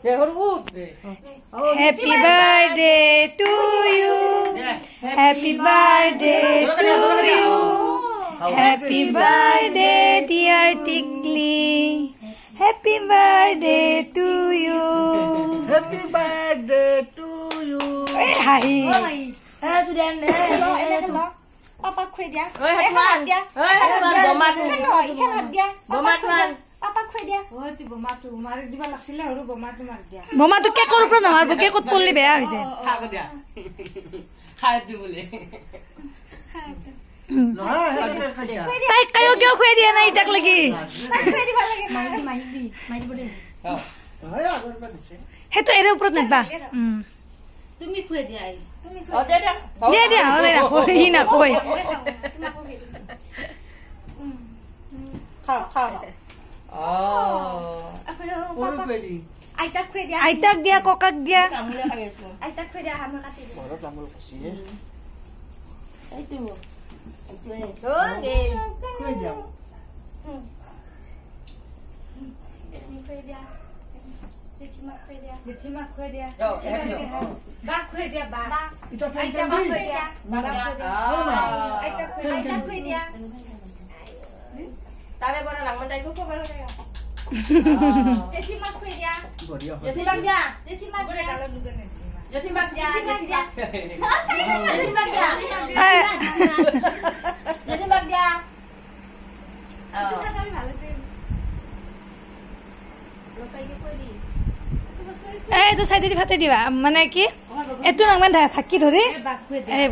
Happy birthday to you. Happy birthday to you. Happy birthday dear Tikli. Happy birthday to you. Happy birthday to you. Hi. Tu đen đấy. Papa khuê dia. Ơi hạt ngoan. Ơi hạt ngoan bố mặt. Khen hạt dia. Bố mặt ngoan. Papa khuê dia. Oi tu boma tu mari diba laksil horu boma tu mar dia. Boma to cake or upra na marbo cake ot polli beya hoise. খা কো দিয়া খাই দি বলে নহয় হেতে খাইছা Tai kayo kyo khue dia na itak lagi. Khuê di ভাল লাগে মাইদি বড়ে হয় আগৰ পৰা দিছে Heto ere upra na ba. Tumi khuê dia ai. ও দে দে Dia dia ole na khoi na khoi. খা খা ও ওর পেলি আইতা khuê dia. Aitak dia kokak dia. আমলে খাইছো আইতা khuê dia হামে কাটি দি. ঘৰত তামোল খাইছে এইটো ও গে কৈ দিয়া Khuê dia. Jetima khuê dia. Jetima khuê dia. যাও একদম Ba khuê dia ba. এটা phone Aita ba khuê dia. Aita khuê dia. তারে বড় লাগমান যাইবো কো ভালো লাগে Jetima khuê dia. বঢ়িয়া জেঠি বাগ যা Jetima Bore dia. kala dugan ni. জেঠি বাগ যা জেঠি বাগ জেঠি বাগ যা Kali ভালো আছে. লোকাইকে khuê di. Eh itu saya di phate diba. Mane ki? Etu nang man thaki thori. Ba khuê dia.